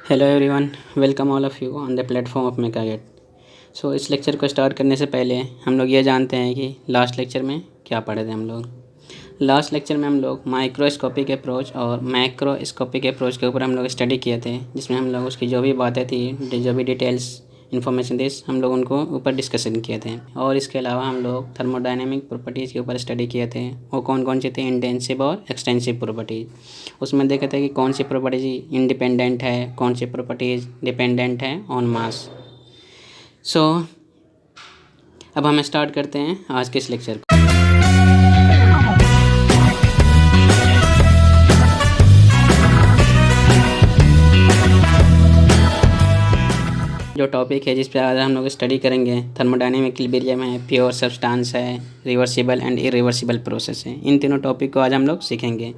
Hello everyone, welcome all of you on the platform of Mechagate. So इस lecture को start करने से पहले हम लोग ये जानते हैं कि लास्ट लेक्चर में क्या पढ़े थे हम लोग। लास्ट लेक्चर में हम लोग माइक्रोस्कोपिक अप्रोच और मैक्रोस्कोपिक अप्रोच के ऊपर हम लोग स्टडी किए थे, जिसमें हम लोग उसकी जो भी बातें थी, जो भी डिटेल्स इन्फॉर्मेशन थी, हम लोग उनको ऊपर डिस्कशन किए थे। और इसके अलावा हम लोग थर्मोडायनेमिक प्रॉपर्टीज़ के ऊपर स्टडी किए थे। वो कौन कौन सी थी? इंटेंसिव और एक्सटेंसिव प्रॉपर्टीज़। उसमें देखे थे कि कौन सी प्रॉपर्टीज इंडिपेंडेंट है, कौन सी प्रॉपर्टीज डिपेंडेंट है ऑन मास। सो अब हम स्टार्ट करते हैं आज के इस लेक्चर को। जो टॉपिक है जिस पे आज हम लोग स्टडी करेंगे, थर्मोडायनेमिक इक्विलिब्रियम है, प्योर सब्सटेंस है, रिवर्सिबल एंड इरिवर्सिबल प्रोसेस है। इन तीनों टॉपिक को आज हम लोग सीखेंगे।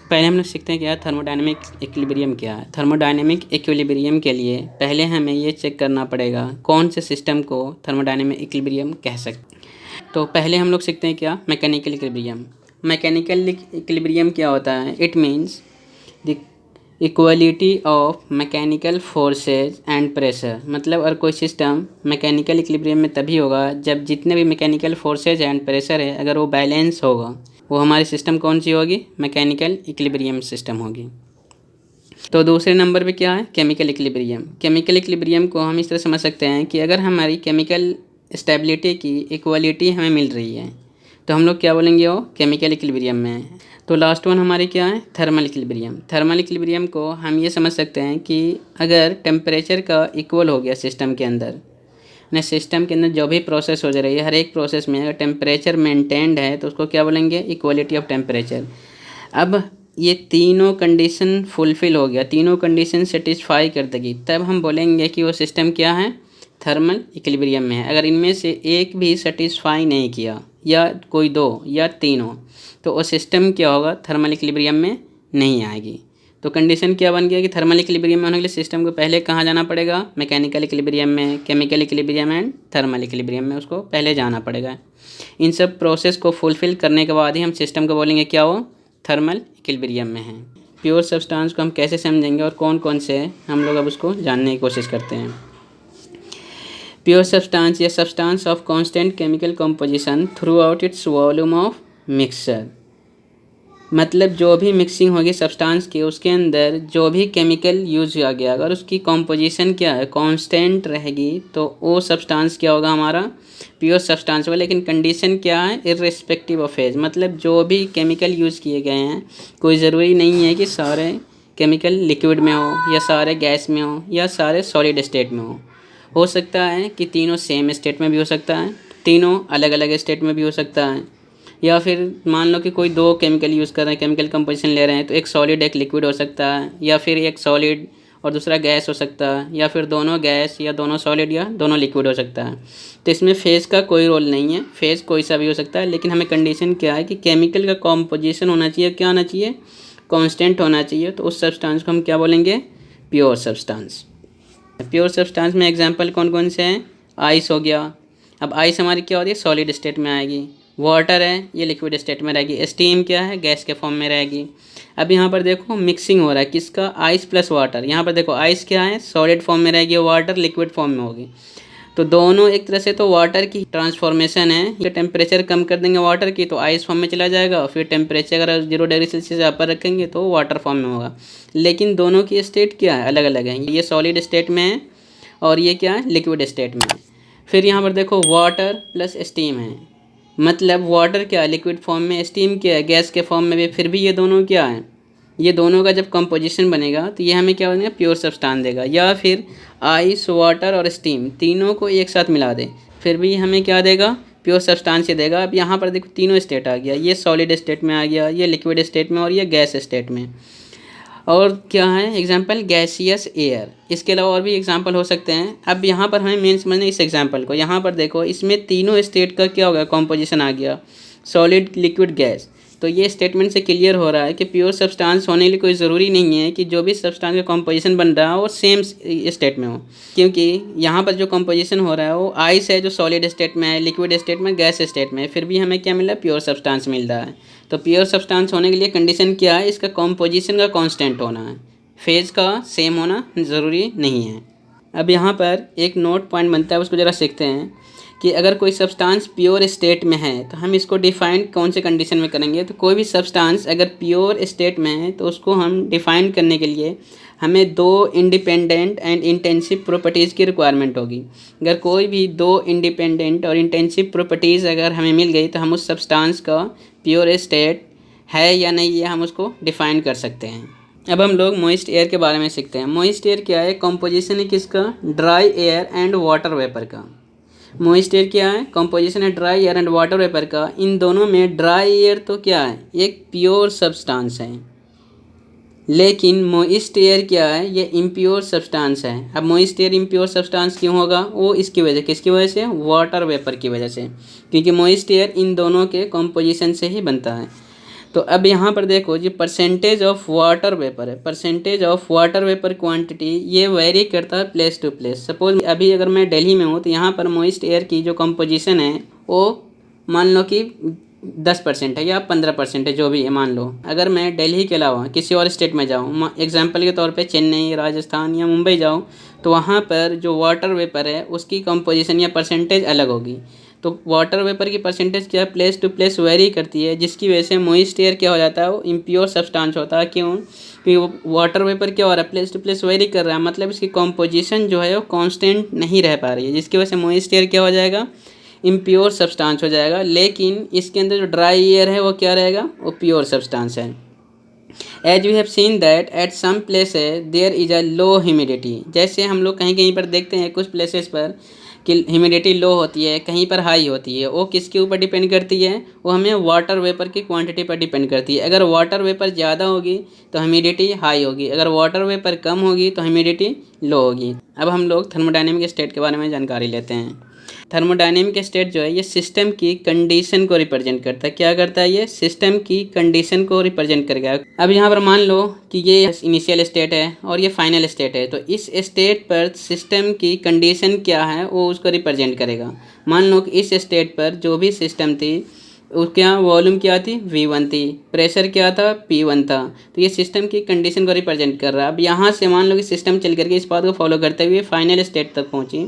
पहले हम लोग सीखते हैं कि यार थर्मोडायनेमिक इक्विलिब्रियम क्या है। थर्मोडायनेमिक इक्विलिब्रियम के लिए पहले हमें ये चेक करना पड़ेगा कौन से सिस्टम को थर्मोडायनेमिक इक्विलिब्रियम कह सकते हैं। तो पहले हम लोग सीखते हैं क्या? Mechanical equilibrium. मैकेनिकल इक्विलिब्रियम क्या होता है? It means the equality of mechanical forces and pressure. मतलब अगर कोई सिस्टम मैकेनिकल इक्विलिब्रियम में तभी होगा जब जितने भी मैकेनिकल फोर्सेज एंड प्रेशर है, अगर वो बैलेंस होगा, वो हमारी सिस्टम कौन सी होगी? मैकेनिकल इक्विलिब्रियम सिस्टम होगी। तो दूसरे नंबर पे क्या है? Chemical equilibrium. केमिकल इक्विलिब्रियम को हम इस तरह समझ सकते हैं कि अगर हमारी केमिकल स्टेबिलिटी की इक्वलिटी हमें मिल रही है तो हम लोग क्या बोलेंगे? वो केमिकल इक्विलिब्रियम में है। तो लास्ट वन हमारी क्या है? Thermal equilibrium. थर्मल इक्विलिब्रियम को हम ये समझ सकते हैं कि अगर टेम्परेचर का इक्वल हो गया सिस्टम के अंदर, सिस्टम के अंदर जो भी प्रोसेस हो जा रही है, हर एक प्रोसेस में अगर टेम्परेचर मेंटेन्ड है तो उसको क्या बोलेंगे? Equality of temperature. अब ये तीनों कंडीशन फुलफ़िल हो गया, तीनों कंडीशन सेटिस्फाई कर देगी, तब हम बोलेंगे कि वो सिस्टम क्या है? थर्मल इक्विलिब्रियम में है। अगर इनमें से एक भी सेटिस्फाई नहीं किया, या कोई दो या तीनों, तो वो सिस्टम क्या होगा? थर्मल इक्विलिब्रियम में नहीं आएगी। तो कंडीशन क्या बन गया कि थर्मल इक्विलिब्रियम में होने के लिए सिस्टम को पहले कहाँ जाना पड़ेगा? मैकेनिकल इक्विलिब्रियम में, chemical equilibrium and thermal equilibrium में उसको पहले जाना पड़ेगा। इन सब प्रोसेस को फुलफ़िल करने के बाद ही हम सिस्टम को बोलेंगे क्या वो थर्मल इक्विलिब्रियम में है। प्योर सब्सटेंस को हम कैसे समझेंगे और कौन कौन से है, हम लोग अब उसको जानने की कोशिश करते हैं। प्योर सब्सटेंस या substance of constant chemical composition through out its volume of mixture. मतलब जो भी मिक्सिंग होगी सब्सटेंस की, उसके अंदर जो भी केमिकल यूज़ किया गया, अगर उसकी कॉम्पोजिशन क्या है? कांस्टेंट रहेगी, तो वो सब्सटेंस क्या होगा? हमारा प्योर सब्सटेंस होगा। लेकिन कंडीशन क्या है? Irrespective of phase. मतलब जो भी केमिकल यूज़ किए गए हैं, कोई ज़रूरी नहीं है कि सारे केमिकल लिक्विड में हो, या सारे गैस में हो, या सारे सॉलिड स्टेट में हो सकता है कि तीनों सेम स्टेट में भी हो सकता है, तीनों अलग अलग स्टेट में भी हो सकता है, या फिर मान लो कि कोई दो केमिकल यूज़ कर रहे हैं, केमिकल कंपोजिशन ले रहे हैं, तो एक सॉलिड एक लिक्विड हो सकता है, या फिर एक सॉलिड और दूसरा गैस हो सकता है, या फिर दोनों गैस या दोनों सॉलिड या दोनों लिक्विड हो सकता है। तो इसमें फेज़ का कोई रोल नहीं है, फेज़ कोई सा भी हो सकता है। लेकिन हमें कंडीशन क्या है कि केमिकल का कॉम्पोजिशन होना चाहिए, क्या होना चाहिए? कॉन्स्टेंट होना चाहिए। तो उस सब्सटेंस को हम क्या बोलेंगे? Pure substance. प्योर सब्सटेंस में एग्जांपल कौन कौन से हैं? आइस हो गया। अब आइस हमारी क्या होती है? सॉलिड स्टेट में आएगी। वाटर है, ये लिक्विड स्टेट में रहेगी। स्टीम क्या है? गैस के फॉर्म में रहेगी। अब यहाँ पर देखो मिक्सिंग हो रहा है, किसका? Ice plus water. यहाँ पर देखो आइस क्या है? सॉलिड फॉर्म में रहेगी, वाटर लिक्विड फॉर्म में होगी। तो दोनों एक तरह से तो वाटर की ट्रांसफॉर्मेशन है। ये टेम्परेचर कम कर देंगे वाटर की तो आइस फॉर्म में चला जाएगा, फिर टेम्परेचर अगर 0 डिग्री सेल्सियस से ऊपर रखेंगे तो वाटर फॉर्म में होगा। लेकिन दोनों की स्टेट क्या है? अलग अलग है। ये सॉलिड स्टेट में है और ये क्या है? लिक्विड स्टेट में है। फिर यहाँ पर देखो वाटर प्लस स्टीम है। मतलब वाटर क्या है? लिक्विड फॉर्म में, स्टीम क्या है? गैस के फॉर्म में भी। फिर भी ये दोनों क्या है? ये दोनों का जब कंपोजिशन बनेगा तो ये हमें क्या बनेगा? प्योर सब्सटेंस देगा। या फिर आइस, वाटर और स्टीम तीनों को एक साथ मिला दे, फिर भी हमें क्या देगा? प्योर सब्सटेंस ही देगा। अब यहाँ पर देखो तीनों स्टेट आ गया, ये सॉलिड स्टेट में आ गया, ये लिक्विड स्टेट में और ये गैस स्टेट में। और क्या है एग्जाम्पल? Gaseous air. इसके अलावा और भी एग्जाम्पल हो सकते हैं। अब यहाँ पर हमें मेन समझना इस एग्जाम्पल को। यहाँ पर देखो इसमें तीनों स्टेट का क्या होगा? कॉम्पोजिशन आ गया, सॉलिड लिक्विड गैस। तो ये स्टेटमेंट से क्लियर हो रहा है कि प्योर सब्सटेंस होने के लिए कोई ज़रूरी नहीं है कि जो भी सब्सटेंस का कॉम्पोजिशन बन रहा है वो सेम स्टेट में हो, क्योंकि यहाँ पर जो कॉम्पोजिशन हो रहा है वो आइस है जो सॉलिड स्टेट में है, लिक्विड स्टेट में, गैस स्टेट में, फिर भी हमें क्या मिल रहा है? प्योर सब्सटेंस मिल रहा है। तो प्योर सब्सटेंस होने के लिए कंडीशन क्या है? इसका कॉम्पोजिशन का कांस्टेंट होना है। फेज़ का सेम होना ज़रूरी नहीं है। अब यहाँ पर एक नोट पॉइंट बनता है, उसको ज़रा सीखते हैं कि अगर कोई सब्सटेंस प्योर स्टेट में है तो हम इसको डिफ़ाइन कौन से कंडीशन में करेंगे। तो कोई भी सब्सटेंस अगर प्योर स्टेट में है तो उसको हम डिफ़ाइन करने के लिए हमें दो इंडिपेंडेंट एंड इंटेंसिव प्रॉपर्टीज़ की रिक्वायरमेंट होगी। अगर कोई भी दो इंडिपेंडेंट और इंटेंसिव प्रॉपर्टीज़ अगर हमें मिल गई तो हम उस सब्सटेंस का प्योर स्टेट है या नहीं ये हम उसको डिफ़ाइन कर सकते हैं। अब हम लोग मॉइस्ट एयर के बारे में सीखते हैं। मॉइस्ट एयर क्या है? कंपोजिशन है किसका? Dry air and water vapour का। मॉइस्ट एयर क्या है? कंपोजिशन है dry air and water vapour का। इन दोनों में ड्राई एयर तो क्या है? एक प्योर सब्सटेंस है, लेकिन मॉइस्ट एयर क्या है? ये इम्प्योर सब्सटेंस है। अब मॉइस्ट एयर इम्प्योर सब्सटेंस क्यों होगा? वो इसकी वजह, किसकी वजह से? वाटर वेपर की वजह से, क्योंकि मॉइस्ट एयर इन दोनों के कंपोजिशन से ही बनता है। तो अब यहाँ पर देखो जी, परसेंटेज ऑफ वाटर वेपर है। Percentage of water vapour quantity ये वेरी करता है प्लेस टू प्लेस। सपोज अभी अगर मैं दिल्ली में हूँ तो यहाँ पर मॉइस्ट एयर की जो कंपोजिशन है वो मान लो कि 10% है या 15% है, जो भी है मान लो। अगर मैं दिल्ली के अलावा किसी और स्टेट में जाऊँ, एग्जाम्पल के तौर पे चेन्नई, राजस्थान या मुंबई जाऊँ, तो वहाँ पर जो वाटर वेपर है उसकी कंपोजिशन या परसेंटेज अलग होगी। तो वाटर वेपर की परसेंटेज क्या है? प्लेस टू प्लेस वेरी करती है, जिसकी वजह से मॉइस्ट एयर क्या हो जाता है? वो इम्प्योर सब्सटेंस होता है। क्यों? क्योंकि वाटर वेपर क्या हो रहा है? प्लेस टू प्लेस वेरी कर रहा है, मतलब इसकी कंपोजिशन जो है वो कांस्टेंट नहीं रह पा रही है, जिसकी वजह से मॉइस्ट एयर क्या हो जाएगा? इम्प्योर सब्सटेंस हो जाएगा। लेकिन इसके अंदर जो ड्राई एयर है वो क्या रहेगा? वो प्योर सब्सटेंस है। As we have seen that at some places there is a low humidity. जैसे हम लोग कहीं कहीं पर देखते हैं कुछ प्लेसेस पर कि ह्यूमिडिटी लो होती है, कहीं पर हाई होती है। वो किसके ऊपर डिपेंड करती है? वो हमें वाटर वेपर की क्वांटिटी पर डिपेंड करती है। अगर वाटर वेपर ज़्यादा होगी तो ह्यूमिडिटी हाई होगी, अगर वाटर वेपर कम होगी तो ह्यूमिडिटी लो होगी। अब हम लोग थर्मोडायनेमिक स्टेट के बारे में जानकारी लेते हैं। थर्मोडायनेमिक स्टेट जो है ये सिस्टम की कंडीशन को रिप्रेजेंट करता है। क्या करता है? ये सिस्टम की कंडीशन को रिप्रेजेंट करेगा। अब यहाँ पर मान लो कि ये इनिशियल स्टेट है और ये फाइनल स्टेट है, तो इस स्टेट पर सिस्टम की कंडीशन क्या है वो उसको रिप्रेजेंट करेगा। मान लो कि इस स्टेट पर जो भी सिस्टम थी उसके यहाँ वॉल्यूम क्या थी? V1 थी, प्रेशर क्या था? P1 था। तो ये सिस्टम की कंडीशन को रिप्रेजेंट कर रहा है। अब यहाँ से मान लो कि सिस्टम चल करके इस बात को फॉलो करते हुए फाइनल स्टेट तक पहुँची,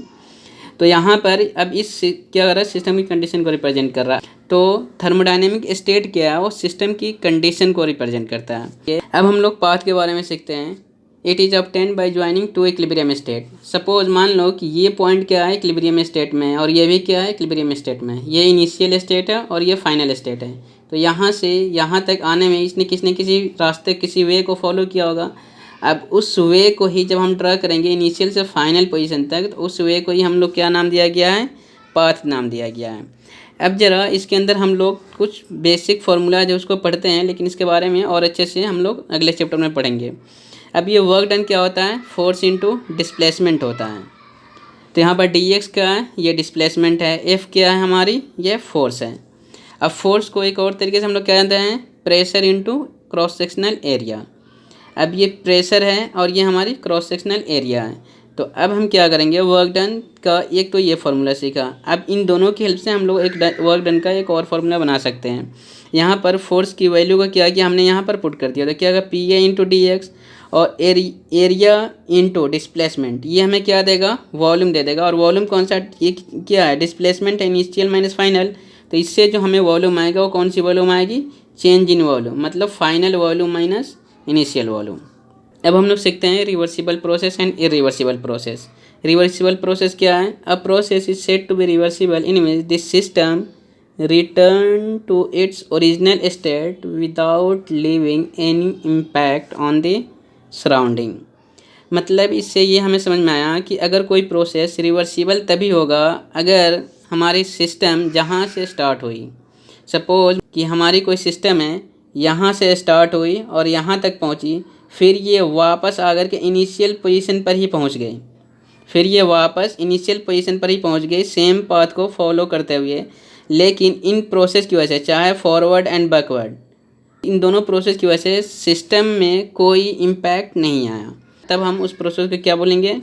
तो यहाँ पर अब इस क्या कर रहा है? सिस्टम की कंडीशन को रिप्रेजेंट कर रहा है। तो थर्मोडायनेमिक स्टेट क्या है? वो सिस्टम की कंडीशन को रिप्रेजेंट करता है। अब हम लोग पाथ के बारे में सीखते हैं। It is obtained by joining two equilibrium state. Suppose मान लो कि ये पॉइंट क्या है? इक्विलिब्रियम स्टेट में, और ये भी क्या है? इक्विलिब्रियम स्टेट में। ये इनिशियल स्टेट है और ये फाइनल स्टेट है। तो यहाँ से यहाँ तक आने में इसने किसी न किसी रास्ते, किसी वे को फॉलो किया होगा। अब उस वे को ही जब हम ड्रा करेंगे इनिशियल से फाइनल पोजीशन तक, तो उस वे को ही हम लोग क्या नाम दिया गया है? पाथ नाम दिया गया है। अब ज़रा इसके अंदर हम लोग कुछ बेसिक फार्मूला जो उसको पढ़ते हैं, लेकिन इसके बारे में और अच्छे से हम लोग अगले चैप्टर में पढ़ेंगे। अब ये वर्क डन क्या होता है? फोर्स इनटू डिस्प्लेसमेंट होता है। तो यहाँ पर dx क्या है? ये डिस्प्लेसमेंट है। F क्या है हमारी? ये फोर्स है। अब फोर्स को एक और तरीके से हम लोग क्या जानते हैं? Pressure into cross sectional area. अब ये प्रेशर है और ये हमारी क्रॉस सेक्शनल एरिया है। तो अब हम क्या करेंगे? वर्क डन का एक तो ये फार्मूला सीखा। अब इन दोनों की हेल्प से हम लोग एक वर्क डन का एक और फार्मूला बना सकते हैं। यहाँ पर फोर्स की वैल्यू का क्या किया? हमने यहाँ पर पुट कर दिया। तो क्या होगा? P A into D x, और एरिया इंटू डिस्प्लेसमेंट, ये हमें क्या देगा? वॉल्यूम दे देगा। और वॉल्यूम कौन सा? ये क्या है? डिस्प्लेसमेंट है, इनिशियल माइनस फाइनल। तो इससे जो हमें वॉल्यूम आएगा वो कौन सी वॉल्यूम आएगी? चेंज इन वॉल्यूम, मतलब final volume minus initial volume. अब हम लोग सीखते हैं reversible process and irreversible process. Reversible process क्या है? A process is said to be reversible in which this system return to its original state without leaving any impact on the surrounding. मतलब इससे ये हमें समझ में आया कि अगर कोई प्रोसेस रिवर्सिबल तभी होगा अगर हमारी सिस्टम जहाँ से स्टार्ट हुई, सपोज कि हमारी कोई सिस्टम है, यहाँ से स्टार्ट हुई और यहाँ तक पहुँची, फिर ये वापस आकर के इनिशियल पोजीशन पर ही पहुँच गई, फिर ये वापस इनिशियल पोजीशन पर ही पहुँच गई सेम पाथ को फॉलो करते हुए। लेकिन इन प्रोसेस की वजह से, चाहे फॉरवर्ड एंड बैकवर्ड, इन दोनों प्रोसेस की वजह से सिस्टम में कोई इम्पैक्ट नहीं आया, तब हम उस प्रोसेस को क्या बोलेंगे?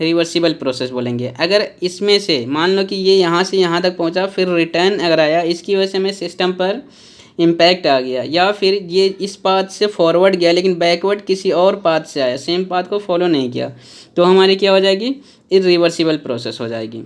रिवर्सिबल प्रोसेस बोलेंगे। अगर इसमें से मान लो कि ये यहाँ से यहाँ तक पहुँचा, फिर रिटर्न अगर आया, इसकी वजह से हमें सिस्टम पर इम्पैक्ट आ गया, या फिर ये इस पाथ से फॉरवर्ड गया लेकिन बैकवर्ड किसी और पाथ से आया, सेम पाथ को फॉलो नहीं किया, तो हमारी क्या हो जाएगी, इरिवर्सिबल प्रोसेस हो जाएगी।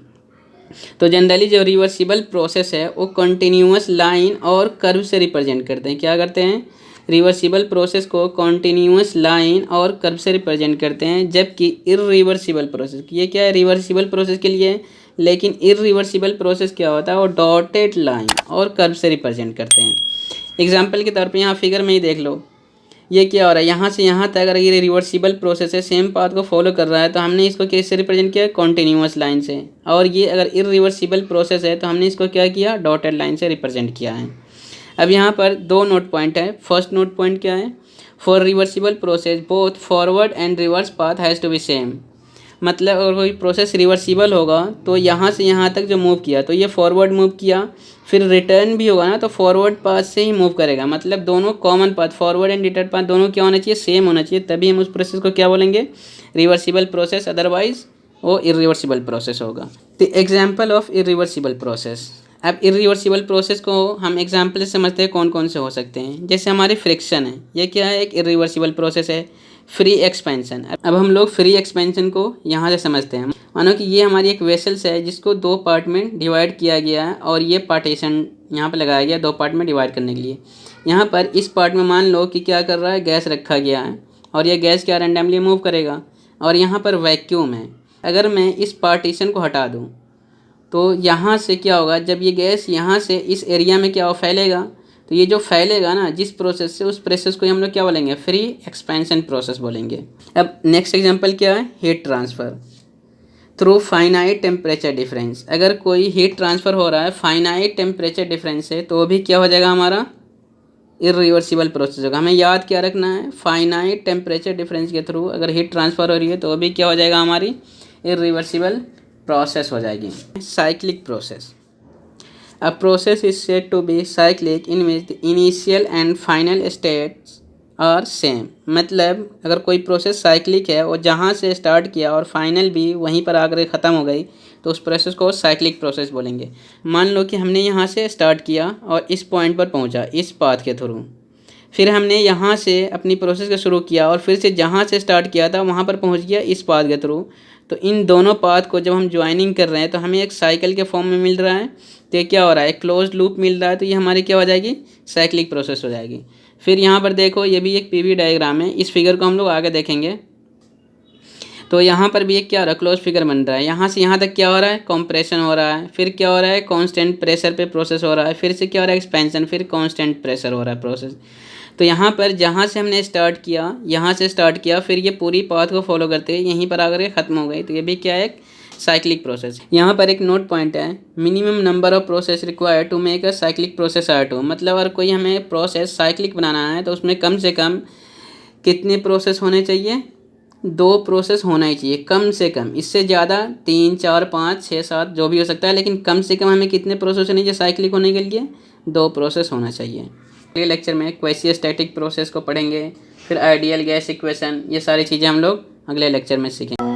तो जनरली जो रिवर्सिबल प्रोसेस है वो कंटिन्यूअस लाइन और कर्व से रिप्रेजेंट करते हैं। क्या करते हैं, रिवर्सिबल प्रोसेस को कंटिन्यूअस लाइन और कर्व से रिप्रेजेंट करते हैं, जबकि इरिवर्सिबल प्रोसेस, ये क्या है, रिवर्सिबल प्रोसेस के लिए है, लेकिन इरिवर्सिबल प्रोसेस क्या होता है, वो डॉटेड लाइन और कर्व से रिप्रेजेंट करते हैं। एग्जाम्पल के तौर पे यहाँ फिगर में ही देख लो, ये क्या हो रहा है, यहाँ से यहाँ तक अगर ये रिवर्सिबल प्रोसेस है, सेम पाथ को फॉलो कर रहा है, तो हमने इसको कैसे रिप्रेजेंट किया, कॉन्टिन्यूअस लाइन से। और ये अगर इरिवर्सिबल प्रोसेस है तो हमने इसको क्या किया, डॉटेड लाइन से रिप्रेजेंट किया है। अब यहाँ पर दो नोट पॉइंट है। फर्स्ट नोट पॉइंट क्या है, for reversible process both forward and reverse path has to be same. मतलब अगर कोई प्रोसेस रिवर्सिबल होगा तो यहाँ से यहाँ तक जो मूव किया तो ये फॉरवर्ड मूव किया, फिर रिटर्न भी होगा ना तो फॉरवर्ड पाथ से ही मूव करेगा। मतलब दोनों common path, forward and return path दोनों क्या होना चाहिए, सेम होना चाहिए, तभी हम उस प्रोसेस को क्या बोलेंगे, रिवर्सिबल प्रोसेस, अदरवाइज वो इरिवर्सिबल प्रोसेस होगा। The example of irreversible process. अब इरिवर्सिबल प्रोसेस को हम एग्जाम्पल से समझते हैं कौन कौन से हो सकते हैं। जैसे हमारे फ्रिक्शन है, ये क्या है, एक इरिवर्सिबल प्रोसेस है। फ्री एक्सपेंशन, अब हम लोग फ्री एक्सपेंशन को यहाँ से समझते हैं। मानो कि ये हमारी एक वेसल्स है जिसको दो पार्ट में डिवाइड किया गया है, और ये पार्टीशन यहाँ पे लगाया गया दो पार्ट में डिवाइड करने के लिए। यहाँ पर इस पार्ट में मान लो कि क्या कर रहा है, गैस रखा गया है, और ये गैस क्या रैंडमली मूव करेगा, और यहाँ पर वैक्यूम है। अगर मैं इस पार्टीशन को हटा दूँ तो यहाँ से क्या होगा, जब ये गैस यहाँ से इस एरिया में क्या हो, फैलेगा, तो ये जो फैलेगा ना जिस प्रोसेस से, उस प्रोसेस को हम लोग क्या बोलेंगे, फ्री एक्सपेंशन प्रोसेस बोलेंगे। अब नेक्स्ट एग्जांपल क्या है, heat transfer through finite temperature difference. अगर कोई हीट ट्रांसफ़र हो रहा है फाइनाइट टेम्परेचर डिफरेंस से, तो वो भी क्या हो जाएगा, हमारा इरिवर्सिबल प्रोसेस होगा। हमें याद क्या रखना है, फाइनाइट टेम्परेचर डिफरेंस के थ्रू अगर हीट ट्रांसफ़र हो रही है तो वो भी क्या हो जाएगा, हमारी इरिवर्सिबल प्रोसेस हो जाएगी। Cyclic process, a process is said to be cyclic in which the initial and final states are same. मतलब अगर कोई प्रोसेस साइक्लिक है और जहाँ से स्टार्ट किया और फाइनल भी वहीं पर आकर ख़त्म हो गई, तो उस प्रोसेस को साइक्लिक प्रोसेस बोलेंगे। मान लो कि हमने यहाँ से स्टार्ट किया और इस पॉइंट पर पहुँचा इस पाथ के थ्रू, फिर हमने यहाँ से अपनी प्रोसेस को शुरू किया और फिर से जहाँ से स्टार्ट किया था वहाँ पर पहुँच गया इस पाथ के थ्रू। तो इन दोनों पाथ को जब हम ज्वाइनिंग कर रहे हैं तो हमें एक साइकिल के फॉर्म में मिल रहा है, तो ये क्या हो रहा है, क्लोज लूप मिल रहा है, तो ये हमारी क्या हो जाएगी, साइक्लिक प्रोसेस हो जाएगी। फिर यहाँ पर देखो, ये भी एक पीवी डायग्राम है, इस फिगर को हम लोग आगे देखेंगे। तो यहाँ पर भी एक क्या हो रहा है, क्लोज फिगर बन रहा है। यहाँ से यहाँ तक क्या हो रहा है, कॉम्प्रेशन हो रहा है, फिर क्या हो रहा है, कांस्टेंट प्रेशर पे प्रोसेस हो रहा है, फिर से क्या हो रहा है, एक्सपेंशन, फिर कांस्टेंट प्रेशर हो रहा है प्रोसेस। तो यहाँ पर जहाँ से हमने स्टार्ट किया, यहाँ से स्टार्ट किया, फिर ये पूरी पाथ को फॉलो करते हैं यहीं पर आकर के ख़त्म हो गई, तो ये भी क्या है, एक साइक्लिक प्रोसेस। यहाँ पर एक नोट पॉइंट है, minimum number of process required to make a cyclic process are two. मतलब अगर कोई हमें प्रोसेस साइक्लिक बनाना है तो उसमें कम से कम कितने प्रोसेस होने चाहिए, 2 प्रोसेस होना ही चाहिए कम से कम। इससे ज़्यादा 3, 4, 5, 6, 7 जो भी हो सकता है, लेकिन कम से कम हमें कितने प्रोसेस होने चाहिए साइक्लिक होने के लिए, 2 प्रोसेस होना चाहिए। अगले लेक्चर में क्वासी-स्टैटिक प्रोसेस को पढ़ेंगे, फिर आइडियल गैस इक्वेशन, ये सारी चीज़ें हम लोग अगले लेक्चर में सीखेंगे।